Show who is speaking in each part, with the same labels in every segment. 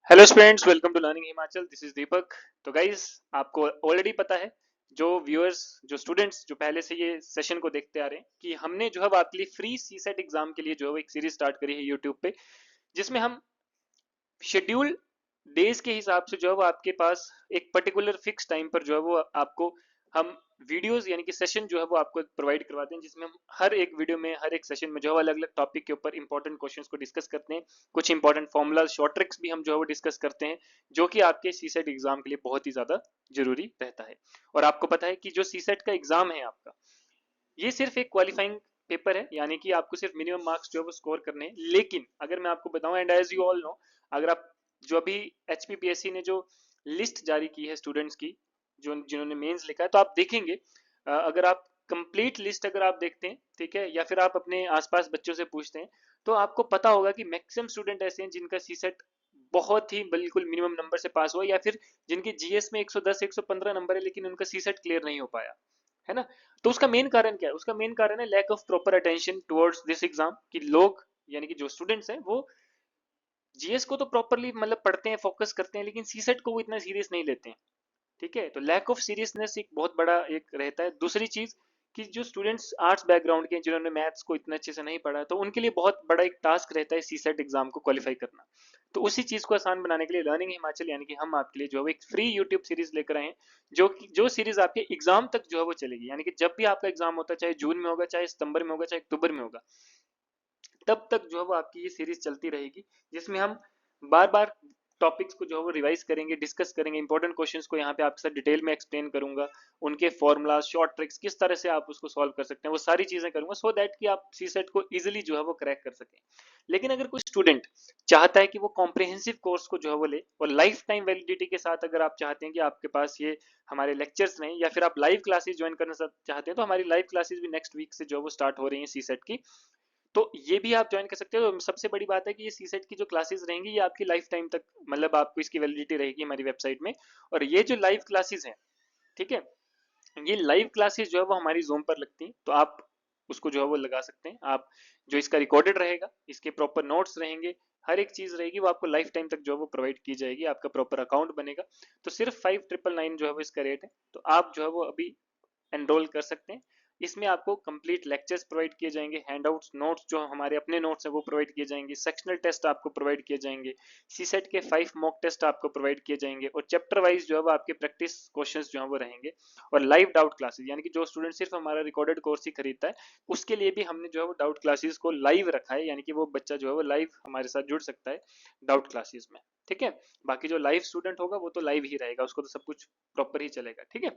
Speaker 1: Hello students, welcome to learning Himachal. This is Deepak. तो guys, आपको already पता है, जो व्यूअर्स, जो स्टूडेंट्स जो पहले से ये सेशन को देखते आ रहे हैं, कि हमने जो है वो आपके लिए फ्री सी सेट एग्जाम के लिए जो है वो एक सीरीज स्टार्ट करी है यूट्यूब पे, जिसमें हम शेड्यूल डेज के हिसाब से जो है वो आपके पास एक पर्टिकुलर फिक्स टाइम पर जो है वो आपको हम वीडियोस यानी कि सेशन जो है वो आपको प्रोवाइड करवाते हैं, जिसमें हम हर एक वीडियो में, हर एक सेशन में जो है अलग अलग टॉपिक के ऊपर इंपॉर्टेंट क्वेश्चंस को डिस्कस करते हैं। कुछ इंपॉर्टेंट फॉर्मूलाज, शॉर्ट ट्रिक्स भी हम जो है वो डिस्कस करते हैं, जो कि आपके सी सेट एग्जाम के लिए बहुत ही ज्यादा जरूरी रहता है। और आपको पता है कि जो सी सेट का एग्जाम है आपका, ये सिर्फ एक क्वालिफाइंग पेपर है, यानी कि आपको सिर्फ मिनिमम मार्क्स जो है वो स्कोर करने हैं। लेकिन अगर मैं आपको बताऊं, and as you all know, अगर आप जो अभी एचपीपीएससी ने जो लिस्ट जारी की है स्टूडेंट्स की, जो जिन्होंने मेंस लिखा है, तो आप देखेंगे, अगर आप कंप्लीट लिस्ट अगर आप देखते हैं, ठीक है, या फिर आप अपने आसपास बच्चों से पूछते हैं, तो आपको पता होगा कि मैक्सिमम स्टूडेंट ऐसे हैं जिनका सी सेट बहुत ही बिल्कुल मिनिमम नंबर से पास हुआ, या फिर जिनके जीएस में 110 115 नंबर है, लेकिन उनका सी सेट क्लियर नहीं हो पाया है ना। तो उसका मेन कारण क्या है? उसका मेन कारण है lack of proper attention towards this exam, कि लोग यानी कि जो स्टूडेंट्स हैं वो जीएस को तो प्रॉपरली मतलब पढ़ते हैं, फोकस करते हैं, लेकिन सीसेट को वो इतना सीरियस नहीं लेते हैं। ठीक है, तो लैक ऑफ सीरियसनेस एक बहुत बड़ा एक रहता है। दूसरी चीज कि जो स्टूडेंट्स आर्ट्स बैकग्राउंड के हैं, जिन्होंने मैथ्स को इतने अच्छे से नहीं पढ़ा, तो उनके लिए बहुत बड़ा एक टास्क रहता है सी सेट एग्जाम को क्वालिफाई करना। तो उसी चीज को आसान बनाने के लिए लर्निंग हिमाचल यानी कि हम आपके लिए जो है एक फ्री यूट्यूब सीरीज लेकर आए हैं, जो सीरीज आपके एग्जाम तक जो है वो चलेगी, यानी कि जब भी आपका एग्जाम होता है, चाहे जून में होगा, चाहे सितंबर में होगा, चाहे अक्टूबर में होगा, तब तक जो है वो आपकी ये सीरीज चलती रहेगी, जिसमें हम बार बार टॉपिक्स को जो है वो रिवाइज करेंगे, डिस्कस करेंगे, इंपॉर्टेंट क्वेश्चंस को यहाँ पे आपके साथ डिटेल में एक्सप्लेन करूंगा, उनके फॉर्मूला, शॉर्ट ट्रिक्स, किस तरह से आप उसको सॉल्व कर सकते हैं, वो सारी चीजें करूंगा, सो दैट कि आप सी सेट को इजिली जो है वो क्रैक कर सकें। लेकिन अगर कोई स्टूडेंट चाहता है कि वो कॉम्प्रिहेंसिव कोर्स को जो है वो ले, और लाइफ टाइम वैलिडिटी के साथ अगर आप चाहते हैं कि आपके पास ये हमारे लेक्चर्स रहें, या फिर आप लाइव क्लासेस ज्वाइन करना चाहते हैं, तो हमारी लाइव क्लासेस भी नेक्स्ट वीक से जो है वो स्टार्ट हो रही हैं सी सेट की। तो ये भी आप ज्वाइन कर सकते हो। तो सबसे बड़ी बात है कि ये सी सेट की जो क्लासेस रहेंगी, ये आपकी लाइफ टाइम तक, मतलब आपको इसकी वैलिडिटी रहेगी हमारी वेबसाइट में। और ये जो लाइव क्लासेस हैं, ठीक है, ये लाइव क्लासेस जो है वो हमारी जूम पर लगती हैं, तो आप उसको जो है वो लगा सकते हैं। आप जो इसका रिकॉर्डेड रहेगा, इसके प्रॉपर नोट्स रहेंगे, हर एक चीज रहेगी, वो आपको लाइफ टाइम तक जो है वो प्रोवाइड की जाएगी, आपका प्रॉपर अकाउंट बनेगा। तो सिर्फ 5999 जो है वो इसका रेट है, तो आप जो है वो अभी एनरोल कर सकते हैं। इसमें आपको कंप्लीट लेक्चर्स प्रोवाइड किए जाएंगे, हैंडआउट्स, नोट्स जो हमारे अपने नोट्स हैं वो प्रोवाइड किए जाएंगे, सेक्शनल टेस्ट आपको प्रोवाइड किए जाएंगे, सी सेट के 5 मॉक टेस्ट आपको प्रोवाइड किए जाएंगे, और चैप्टर वाइज जो है वो आपके प्रैक्टिस क्वेश्चंस जो है वो रहेंगे। और लाइव डाउट क्लासेस, यानी कि जो स्टूडेंट सिर्फ हमारा रिकॉर्डेड कोर्स ही खरीदता है, उसके लिए भी हमने जो है वो डाउट क्लासेस को लाइव रखा है, यानी कि वो बच्चा जो है वो लाइव हमारे साथ जुड़ सकता है डाउट क्लासेस में। ठीक है, बाकी जो लाइव स्टूडेंट होगा वो तो लाइव ही रहेगा, उसको तो सब कुछ प्रॉपर ही चलेगा। ठीक है,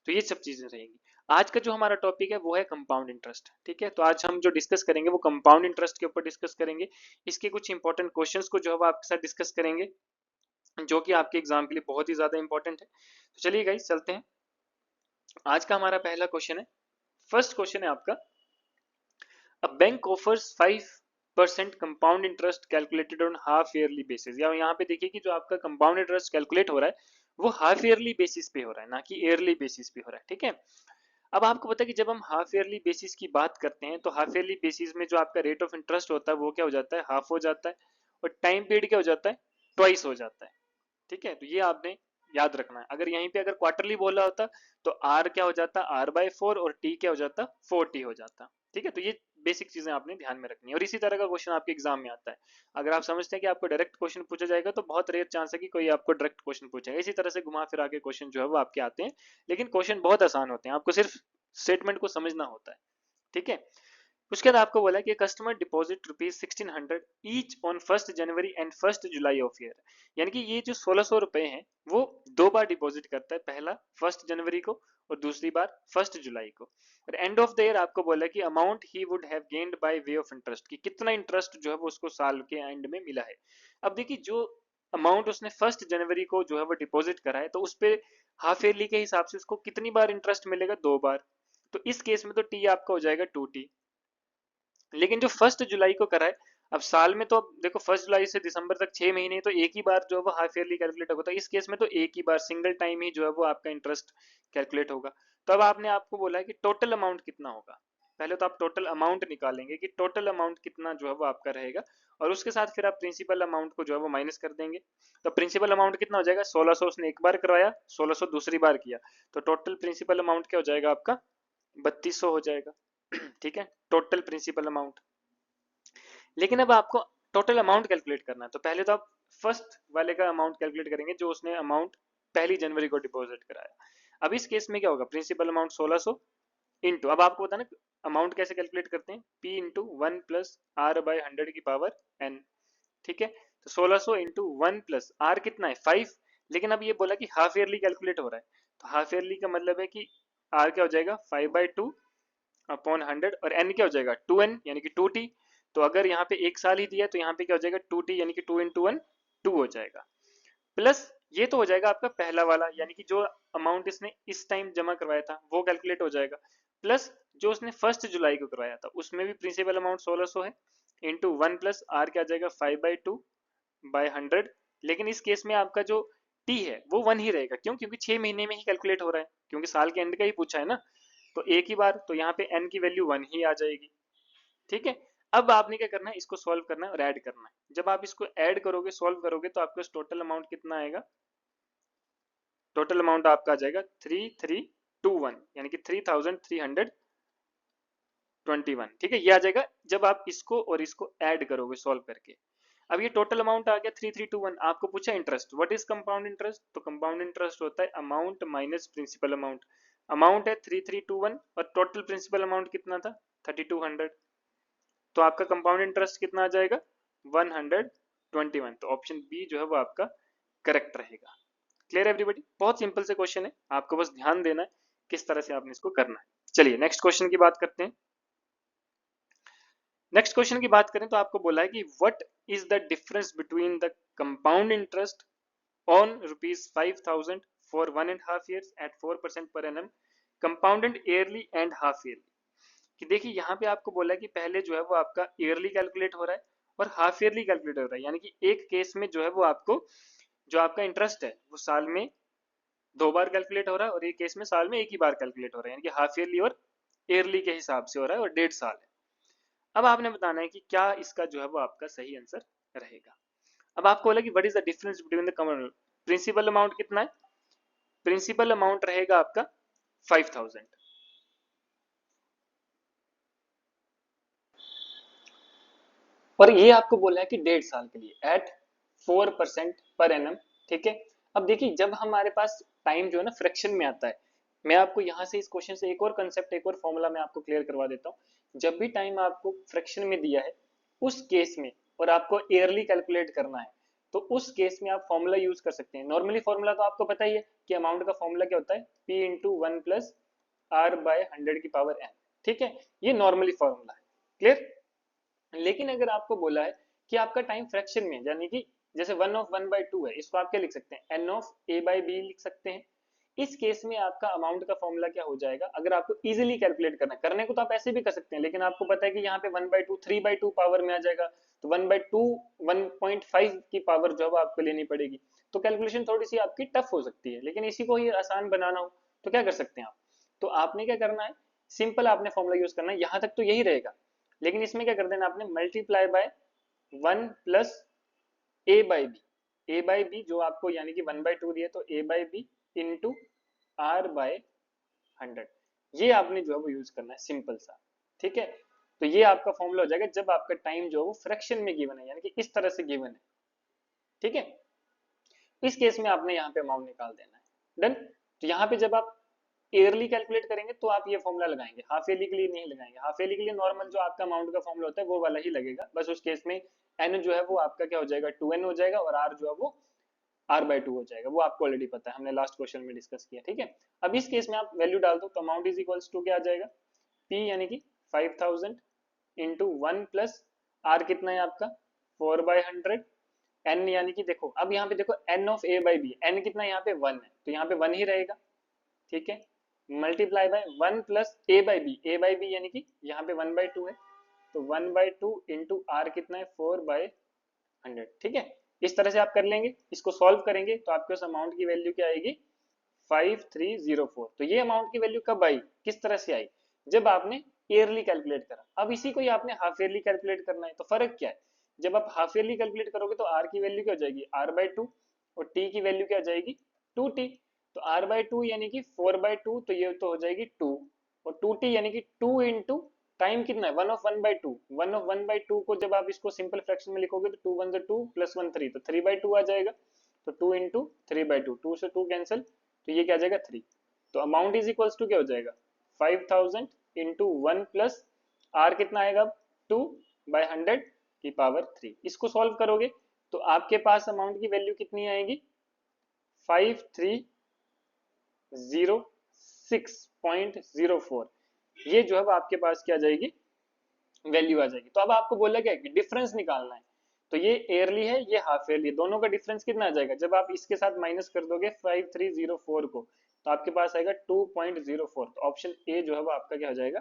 Speaker 1: तो ये सब चीजें रहेंगी। आज का जो हमारा टॉपिक है वो है कंपाउंड इंटरेस्ट। ठीक है, तो आज हम जो डिस्कस करेंगे वो कंपाउंड इंटरेस्ट के ऊपर डिस्कस करेंगे। इसके कुछ इंपॉर्टेंट क्वेश्चंस को जो है आपके साथ डिस्कस करेंगे, जो कि आपके एग्जाम के लिए बहुत ही ज्यादा इंपॉर्टेंट है। तो चलिए गाइस, चलते हैं। आज का हमारा पहला क्वेश्चन है, फर्स्ट क्वेश्चन है आपका, a bank offers 5% compound interest calculated on half yearly basis. या यहाँ पे देखिए कि जो आपका कंपाउंड इंटरेस्ट कैलकुलेट हो रहा है वो हाफ ईयरली बेसिस पे हो रहा है, ना कि ईयरली बेसिस पे हो रहा है। ठीक है, अब आपको पता है कि जब हम हाफ ईयरली बेसिस की बात करते हैं, तो हाफ ईयरली बेसिस में जो आपका रेट ऑफ इंटरेस्ट होता है वो क्या हो जाता है, हाफ हो जाता है, और टाइम पीरियड क्या हो जाता है, ट्वाइस हो जाता है। ठीक है, तो ये आपने याद रखना है। अगर यहीं पे अगर क्वार्टरली बोला होता, तो आर क्या हो जाता, R/4, और टी क्या हो जाता, 4T हो जाता। ठीक है, तो ये बेसिक चीजें आपने ध्यान में रखनी है। और इसी तरह का क्वेश्चन आपके एग्जाम में आता है। अगर आप समझते हैं कि आपको डायरेक्ट क्वेश्चन पूछा जाएगा, तो बहुत रेयर चांस है कि कोई आपको डायरेक्ट क्वेश्चन पूछेगा। इसी तरह से घुमा फिरा के क्वेश्चन जो है वो आपके आते हैं, लेकिन क्वेश्चन बहुत आसान होते हैं, आपको सिर्फ स्टेटमेंट को समझना होता है। ठीक है, उसके बाद आपको बोला कि customer deposit ₹1600 each on 1 January and 1 July of year. यानी कि ये जो 1600 रुपए हैं वो दो बार डिपॉजिट करता है, पहला 1 जनवरी को, और दूसरी बार 1 जुलाई को। और एंड ऑफ द ईयर आपको बोला कि amount he would have gained by way of interest, कि कितना इंटरेस्ट जो है वो उसको साल के एंड में मिला है। अब देखिए, जो अमाउंट उसने 1 जनवरी को जो है वो डिपॉजिट करा है, तो उस पर हाफ ईयरली के हिसाब से उसको कितनी बार इंटरेस्ट मिलेगा, दो बार। तो इस केस में तो टी आपका हो जाएगा 2T। लेकिन जो 1 जुलाई को करा है, अब साल में तो अब देखो 1 जुलाई से दिसंबर तक 6 महीने, तो एक ही बार जो है वो हाफ ईयरली कैलकुलेट होगा। तो इस केस में तो एक ही बार सिंगल टाइम ही जो है वो आपका इंटरेस्ट कैलकुलेट होगा। तो अब आपने आपको बोला है कि टोटल अमाउंट कितना होगा, पहले तो आप टोटल अमाउंट निकालेंगे कि टोटल अमाउंट कितना जो है वो आपका रहेगा, और उसके साथ फिर आप प्रिंसिपल अमाउंट को जो है वो माइनस कर देंगे। तो प्रिंसिपल अमाउंट कितना हो जाएगा, 1600 उसने एक बार करवाया, 1600 दूसरी बार किया, तो टोटल प्रिंसिपल अमाउंट क्या हो जाएगा आपका, 3200 हो जाएगा। ठीक है, टोटल प्रिंसिपल अमाउंट। लेकिन अब आपको टोटल अमाउंट कैलकुलेट करना है, तो पहले तो आप फर्स्ट वाले का अमाउंट कैलकुलेट करेंगे जो उसने अमाउंट 1 जनवरी को डिपॉजिट कराया। अब इस केस में क्या होगा, प्रिंसिपल अमाउंट 1600 इंटू, अब आपको बताना अमाउंट कैसे कैलकुलेट करते हैं, p इंटू 1 + r/100 की पावर n। ठीक है, तो 1600 इंटू 1 + r कितना है 5, लेकिन अब ये बोला कि हाफ ईयरली कैलकुलेट हो रहा है, तो हाफ ईयरली का मतलब है कि r क्या हो जाएगा 5/2 अपॉन 100, और n क्या हो जाएगा 2n यानी कि 2t। तो अगर यहाँ पे एक साल ही दिया तो यहाँ पे क्या हो जाएगा 2t यानी कि 2 इंटू 1 2 हो जाएगा, प्लस ये तो हो जाएगा आपका पहला वाला यानी कि जो अमाउंट इसने इस टाइम जमा करवाया था वो कैलकुलेट हो जाएगा, प्लस जो उसने 1 जुलाई को करवाया था उसमें भी प्रिंसिपल अमाउंट 1600 है, इंटू 1 + r क्या आ जाएगा 5/2/100। लेकिन इस केस में आपका जो t है वो 1 ही रहेगा, क्यों, क्योंकि 6 महीने में ही कैलकुलेट हो रहा है, क्योंकि साल के एंड का ही पूछा है ना, तो एक ही बार, तो यहाँ पे n की वैल्यू 1 ही आ जाएगी। ठीक है, अब आपने क्या करना है, इसको सॉल्व करना है और ऐड करना है। जब आप इसको ऐड करोगे, सॉल्व करोगे, तो आपका टोटल अमाउंट कितना आएगा, टोटल अमाउंट आपका आ जाएगा 3321 यानी कि 3321। ठीक है, ये आ जाएगा जब आप इसको और इसको ऐड करोगे सॉल्व करके। अब ये टोटल अमाउंट आ गया 3321। आपको पूछा interest, what is compound interest, तो कंपाउंड इंटरेस्ट होता है amount minus principal amount. Amount है 3321 और टोटल प्रिंसिपल अमाउंट कितना था 3200, तो आपका कंपाउंड इंटरेस्ट कितना आ जाएगा 121। तो ऑप्शन बी जो है वो आपका करेक्ट रहेगा। क्लियर एवरीबॉडी, बहुत सिंपल से क्वेश्चन है, आपको बस ध्यान देना है किस तरह से आपने इसको करना है। चलिए नेक्स्ट क्वेश्चन की बात करते हैं। नेक्स्ट क्वेश्चन की बात करें तो आपको बोला है कि what is the difference between the compound interest on ₹5000 for 1.5 years at 4% per annum, compounded yearly and half yearly. कि देखिए यहाँ पे आपको बोला है कि पहले जो है वो आपका ईयरली कैलकुलेट हो रहा है और हाफ ईयरली कैलकुलेट हो रहा है, यानी कि एक केस में जो है वो आपको जो आपका इंटरेस्ट है वो साल में 2 बार कैलकुलेट हो रहा है, और एक केस में साल में एक ही बार कैलकुलेट हो रहा है, यानी कि हाफ ईयरली और ईयरली के हिसाब से हो रहा है, और 1.5 साल है। अब आपने बताना है कि क्या इसका जो है वो आपका सही आंसर रहेगा। अब आपको बोला कि what is the difference between the common, principal amount कितना है, प्रिंसिपल अमाउंट रहेगा आपका 5000, और ये आपको बोला है कि 1.5 साल के लिए एट 4% पर एनम। ठीक है, अब देखिए जब हमारे पास टाइम जो है ना फ्रैक्शन में आता है, मैं आपको यहाँ से इस क्वेश्चन से एक और कंसेप्ट एक और फॉर्मूला मैं आपको क्लियर करवा देता हूँ। जब भी टाइम आपको फ्रैक्शन में दिया है उस केस में, और आपको ईयरली कैलकुलेट करना है, तो उस केस में आप फॉर्मूला यूज कर सकते हैं। नॉर्मली फॉर्मूला तो आपको पता ही है कि अमाउंट का फॉर्मूला क्या होता है, p इंटू 1 + r/100 की पावर n। ठीक है, ये नॉर्मली फॉर्मूला है, क्लियर। लेकिन अगर आपको बोला है कि आपका टाइम फ्रैक्शन में, यानी कि जैसे 1/1/2 है, इसको आप क्या लिख सकते हैं n/a/b लिख सकते हैं। इस केस में आपका अमाउंट का फॉर्मूला क्या हो जाएगा, अगर आपको इजीली कैलकुलेट करना है, करने को तो आप ऐसे भी कर सकते हैं, लेकिन आपको पता है कि यहाँ पे 1/2 3/2 पावर में आ जाएगा, तो 1/2 1.5 की पावर जो है आपको लेनी पड़ेगी, तो कैलकुलेशन थोड़ी सी आपकी टफ हो सकती है। लेकिन इसी को ही आसान बनाना हो तो क्या कर सकते हैं आप, तो आपने क्या करना है, सिंपल आपने फॉर्मूला यूज करना है, यहाँ तक तो यही रहेगा, लेकिन इसमें क्या कर देना आपने, मल्टीप्लाई बाय 1 + a/b जो आपको यानी कि 1/2 दिया, तो a/b इंटू r/100, ये आपने जो है वो यूज करना है, सिंपल सा। ठीक है, तो ये आपका फॉर्मूला हो जाएगा जब आपका टाइम जो है वो फ्रैक्शन में गिवन है, यानी कि इस तरह से गिवन है। ठीक है, इस केस में आपने यहाँ पे अमाउंट निकाल देना है, डन। तो यहाँ पे जब आप ईयरली कैलकुलेट करेंगे तो आप ये फॉर्मूला लगाएंगे, हाफ ईयरली के लिए नहीं लगाएंगे। हाफ ईयरली के लिए नॉर्मल जो आपका अमाउंट का फॉर्मूला होता है वो वाला ही लगेगा, बस उस केस में एन जो है वो आपका क्या हो जाएगा 2n हो जाएगा, और आर जो है वो r/2 हो जाएगा, वो आपको ऑलरेडी पता है, हमने लास्ट क्वेश्चन में डिस्कस किया। ठीक है, अब इस केस में आप वैल्यू डाल दो, तो अमाउंट इज इक्वल्स टू क्या आ जाएगा, p यानी कि 5000 इंटू 1 + r कितना है आपका 4/100, n यानी कि देखो अब यहाँ पे देखो n/a/b, n कितना यहाँ पे 1 है, तो यहाँ पे 1 ही रहेगा। ठीक है, मल्टीप्लाई बाय 1 + a/b यानी कि यहाँ पे 1/2 है, तो 1/2 इंटू आर कितना है 4/100। ठीक है, इस तरह से आप कर लेंगे, इसको सॉल्व करेंगे तो आपके उस अमाउंट की वैल्यू क्या आएगी 5304। तो ये अमाउंट की वैल्यू कब आई, किस तरह से आई, जब आपने ईयरली कैलकुलेट करा, अब इसी को ही आपने हाफ ईयरली कैलकुलेट करना है। तो फर्क क्या है, जब आप हाफ ईयरली कैलकुलेट करोगे तो आर की वैल्यू क्या हो जाएगी, r/2, और टी की वैल्यू क्या हो जाएगी, 2t। तो r/2 यानी कि 4/2, तो ये तो हो जाएगी 2, और 2t यानी कि 2 इंटू टाइम कितना है, 1/1/2। 1/1/2 को जब आप इसको सिंपल फ्रैक्शन में लिखोगे तो 2 1 2 प्लस 1 3, तो 3/2 आ जाएगा। तो 2 इंटू 3/2, 2 से 2 कैंसिल, तो ये क्या आ जाएगा 3। तो अमाउंट इज इक्वल्स टू क्या हो जाएगा, 5000 इंटू 1 प्लस आर कितना आएगा, 2/100 की पावर 3। इसको सॉल्व करोगे तो आपके पास अमाउंट की वैल्यू कितनी आएगी, 5306.04। ये जो है आपके पास क्या आ जाएगी, वैल्यू आ जाएगी। तो अब आपको बोला क्या है कि डिफरेंस निकालना है। तो ये ईयरली है, ये हाफ ईयरली, दोनों का डिफरेंस कितना आ जाएगा, जब आप इसके साथ माइनस कर दोगे 5304 को, तो आपके पास आएगा 2.04। तो ऑप्शन ए जो है वो आपका क्या हो जाएगा,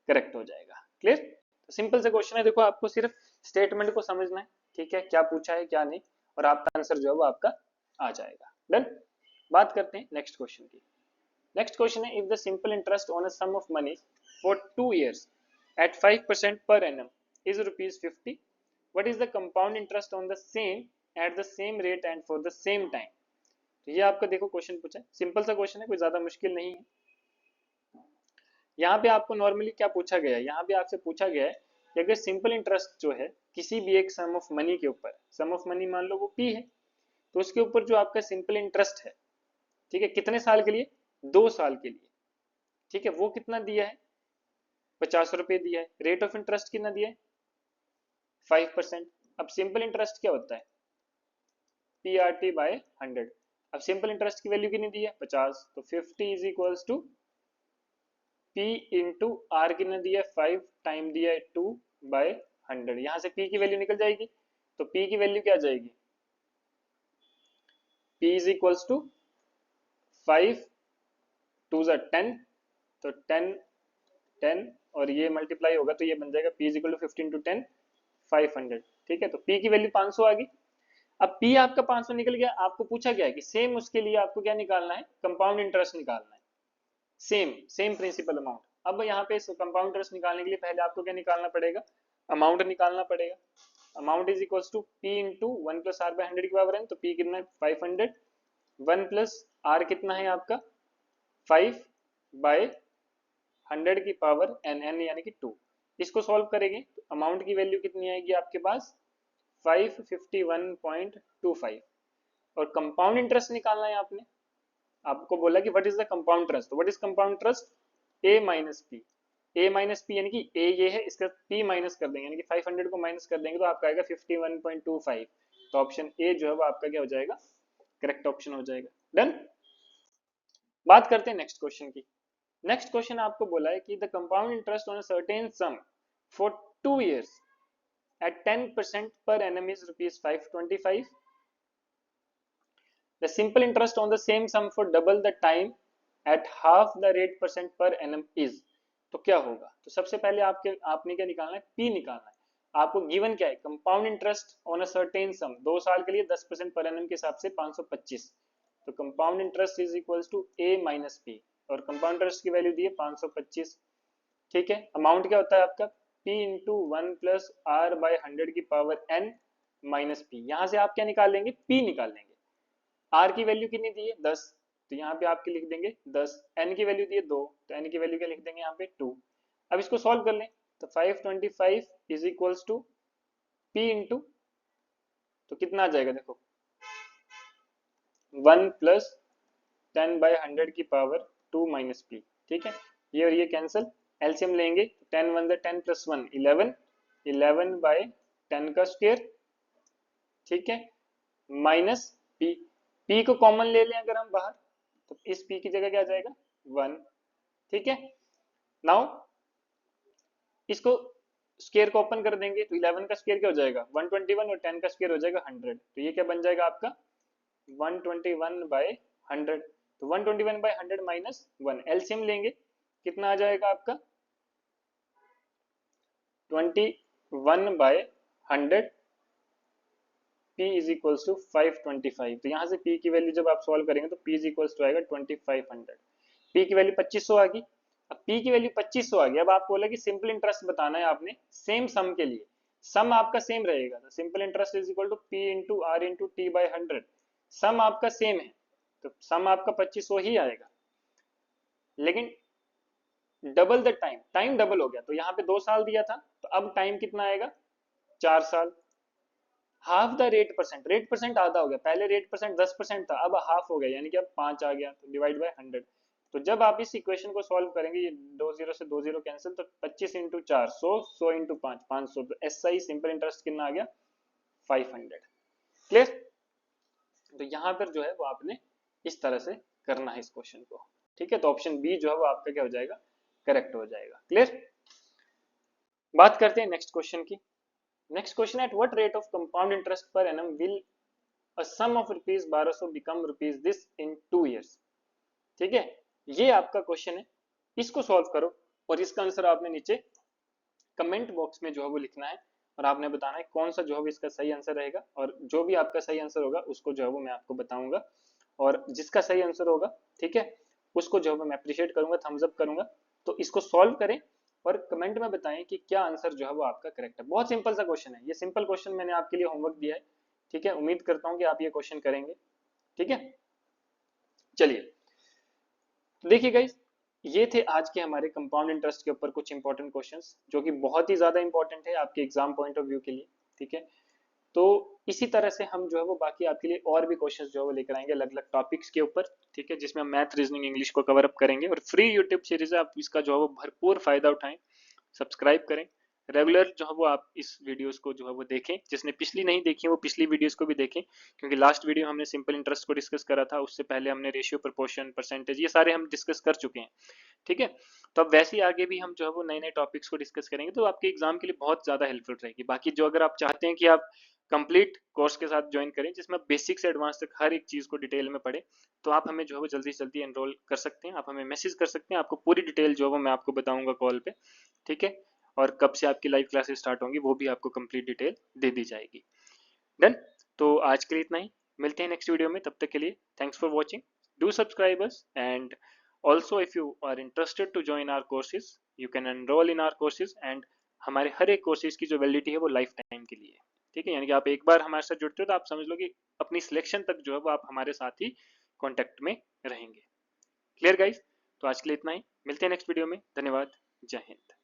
Speaker 1: करेक्ट हो जाएगा। क्लियर। तो सिंपल से क्वेश्चन है, देखो आपको सिर्फ स्टेटमेंट को समझना है, ठीक है, क्या पूछा है क्या नहीं, और आपका आंसर जो है वो आपका आ जाएगा। डन। बात करते हैं नेक्स्ट क्वेश्चन की। नेक्स्ट क्वेश्चन है, if the simple interest on a sum of money for 2 years at 5% per annum is rupees 50, what is the compound interest on the same at the same rate and for the same time। तो ये आपका देखो question पूछा है, simple सा question है, कोई ज्यादा मुश्किल नहीं है। यहाँ पे आपको नॉर्मली क्या पूछा गया है, यहाँ पे आपसे पूछा गया है कि अगर सिंपल इंटरेस्ट जो है किसी भी एक सम ऑफ मनी के ऊपर, सम ऑफ मनी मान लो वो पी है, तो उसके ऊपर जो आपका सिंपल इंटरेस्ट है, ठीक है, कितने साल के लिए, 2 साल के लिए, ठीक है, वो कितना दिया है, 50 रुपए दिया है। रेट ऑफ इंटरेस्ट कितना दिया है, 5%। अब सिंपल इंटरेस्ट क्या होता है, PRT/100। अब सिंपल इंटरेस्ट की वैल्यू कितनी दी है, 50, तो 50 is equals to P into R कितना दिया है, 5, टाइम दिया है 2/100। यहाँ से P की वैल्यू निकल जाएगी, तो P की वैल्यू क्या आ जाएगी, P इज इक्वल्स टू 5 2 10, तो 10 10 और ये मल्टीप्लाई होगा तो ये बन जाएगा P इज इक्वल टू 15 × 10 500। ठीक है, तो P की वैल्यू 500 आ गई। अब P आपका 500 निकल गया, आपको पूछा गया है कि सेम उसके लिए आपको क्या निकालना है, कंपाउंड इंटरेस्ट निकालना है, सेम सेम प्रिंसिपल अमाउंट। अब यहाँ पे कंपाउंड इंटरेस्ट निकालने के लिए पहले आपको क्या निकालना पड़ेगा, अमाउंट निकालना पड़ेगा। Amount is equals to P into 1 plus are by 100 की पावर n, तो P कितना है 500, 1 प्लस आर कितना है आपका 5/100 की पावर n, n यानी कि 2। इसको सॉल्व करेंगे तो अमाउंट की वैल्यू कितनी आएगी आपके पास 551.25। और कंपाउंड इंटरेस्ट निकालना है आपने, आपको बोला कि what is the compound interest, तो what is compound interest, a minus P. a minus P यानी कि a ये है, इसका p माइनस कर देंगे, यानी कि 500 को माइनस कर देंगे तो आपका आएगा 51.25। तो ऑप्शन ए जो है वो आपका क्या हो जाएगा, करेक्ट ऑप्शन हो जाएगा। डन। बात करते हैं नेक्स्ट क्वेश्चन की। नेक्स्ट क्वेश्चन आपको बोला है कि the compound interest on a certain some for 2 years at 10% per annum is rupees 525. The simple interest on the same sum for double the time at half the rate percent per annum is। तो क्या होगा, तो सबसे पहले आपने क्या निकालना है, P निकालना है। आपको गिवन क्या है, compound interest on a certain सम, 2 साल के लिए 10% पर एनम के हिसाब से 525। तो compound interest is equals to A minus P, और कंपाउंड इंटरेस्ट की वैल्यू दी है 525। ठीक है, अमाउंट क्या होता है आपका P into 1 plus are by 100 की पावर n माइनस P। यहाँ से आप क्या निकाल लेंगे, P निकाल लेंगे। R की वैल्यू कितनी दी है 10, तो यहाँ पे आपके लिख देंगे 10। n की वैल्यू दी है 2, तो n की वैल्यू क्या लिख देंगे यहाँ पे 2। अब इसको सॉल्व कर लें तो 525 is equals to P into, तो कितना आ जाएगा देखो 1 प्लस 10/100 की पावर 2 माइनस P। ठीक है, ये और ये कैंसिल, एलसीएम लेंगे 10 1 10 प्लस 1 11, 11/10 का स्क्वायर, ठीक है, माइनस P। P को कॉमन ले लें अगर हम बाहर, तो इस P की जगह क्या आ जाएगा 1। ठीक है, नाउ इसको स्क्वायर को ओपन कर देंगे तो 11 का स्क्वायर क्या हो जाएगा 121, और 10 का स्क्वायर हो जाएगा 100। तो ये क्या बन जाएगा आपका 121/100। तो 121/100 माइनस 1, एलसीएम लेंगे कितना आ जाएगा आपका 21/100, P इज इक्वल्स टू 525। तो यहाँ से P की वैल्यू जब आप सॉल्व करेंगे तो P इज इक्वल्स टू आएगा 2500। P की वैल्यू 2500 आ गई। अब P की वैल्यू 2500 आ गया। अब आपको बोला कि सिंपल इंटरेस्ट बताना है आपने सेम सम के लिए, सम आपका सेम रहेगा, तो simple interest is equal to P into r into t by 100। Sum आपका सेम है तो सम आपका 2500 ही आएगा, लेकिन double the time, time double हो गया, तो यहाँ पे 2 साल दिया था तो अब टाइम कितना आएगा, 4 साल। हाफ द रेट परसेंट आधा हो गया, पहले रेट परसेंट 10% था, अब हाफ हो गया, यानी कि अब 5 आ गया, तो डिवाइड बाय 100। तो जब आप इस इक्वेशन को सॉल्व करेंगे, ये 2 जीरो से 2 जीरो कैंसिल, तो 25 इंटू 4 100 इंटू 5 500, तो ऐसा ही सिंपल इंटरेस्ट कितना आ गया 500। क्लियर। तो यहाँ पर जो है वो आपने इस तरह से करना है इस क्वेश्चन को, ठीक है। तो ऑप्शन बी जो है वो आपका क्या हो जाएगा, करेक्ट हो जाएगा। क्लियर। बात करते हैं नेक्स्ट क्वेश्चन की। Next question, at what rate of compound interest per annum will a sum of rupees 1200 become rupees this in 2 years। ठीक है, ये आपका क्वेश्चन है, इसको सॉल्व करो और इसका आंसर आपने नीचे कमेंट बॉक्स में जो है वो लिखना है, और आपने बताना है कौन सा जो है इसका सही आंसर रहेगा, और जो भी आपका सही आंसर होगा उसको जो है वो मैं आपको बताऊंगा, और जिसका सही आंसर होगा, ठीक है, उसको जो है मैं अप्रिशिएट करूंगा, थम्स अप करूंगा। तो इसको सॉल्व करें और कमेंट में बताएं कि क्या आंसर जो है वो आपका करेक्ट है। बहुत सिंपल सा क्वेश्चन है, ये सिंपल क्वेश्चन मैंने आपके लिए होमवर्क दिया है, ठीक है। उम्मीद करता हूं कि आप ये क्वेश्चन करेंगे, ठीक है। चलिए, तो देखिए गाइस, ये थे आज के हमारे कंपाउंड इंटरेस्ट के ऊपर कुछ इंपॉर्टेंट क्वेश्चंस, जो कि बहुत ही ज्यादा इंपॉर्टेंट है आपके एग्जाम पॉइंट ऑफ व्यू के लिए, ठीक है। तो इसी तरह से हम जो है वो बाकी आपके लिए और भी क्वेश्चंस जो है वो लेकर आएंगे अलग अलग टॉपिक्स के ऊपर, ठीक है, जिसमें हम मैथ, रीजनिंग, इंग्लिश को कवर अप करेंगे, और फ्री यूट्यूब सीरीज है, आप इसका जो है वो भरपूर फायदा उठाएं, सब्सक्राइब करें, रेगुलर जो है वो आप इस वीडियोस को जो है वो देखें, जिसने पिछली नहीं देखी वो पिछली वीडियोस को भी देखें, क्योंकि लास्ट वीडियो हमने सिंपल इंटरेस्ट को डिस्कस करा था, उससे पहले हमने रेशियो, प्रोपोर्शन, परसेंटेज, ये सारे हम डिस्कस कर चुके हैं, ठीक है। तो अब वैसे ही आगे भी हम जो है वो नए नए टॉपिक्स को डिस्कस करेंगे, तो आपके एग्जाम के लिए बहुत ज्यादा हेल्पफुल रहेगी। बाकी जो अगर आप चाहते हैं कि आप कंप्लीट कोर्स के साथ ज्वाइन करें, जिसमें बेसिक से एडवांस तक हर एक चीज को डिटेल में पढ़े, तो आप हमें जो है वो जल्दी से जल्दी एनरोल कर सकते हैं, आप हमें मैसेज कर सकते हैं, आपको पूरी डिटेल जो है वो मैं आपको बताऊंगा कॉल पे, ठीक है। और कब से आपकी लाइव क्लासेस स्टार्ट होंगी वो भी आपको कंप्लीट डिटेल दे दी जाएगी। डन। तो आज के लिए इतना ही, मिलते हैं नेक्स्ट वीडियो में, तब तक के लिए thanks for watching, do subscribe us, and also if you are interested to join our courses you can enroll in our courses, and हमारे हर एक कोर्सेज की जो वैलिडिटी है वो लाइफ टाइम के लिए, ठीक है। यानी कि आप एक बार हमारे साथ जुड़ते हो तो आप समझ लो कि अपनी सिलेक्शन तक जो है वो आप हमारे साथ ही कॉन्टेक्ट में रहेंगे। Clear guys. तो आज के लिए इतना ही, मिलते हैं नेक्स्ट वीडियो में, धन्यवाद, जय हिंद।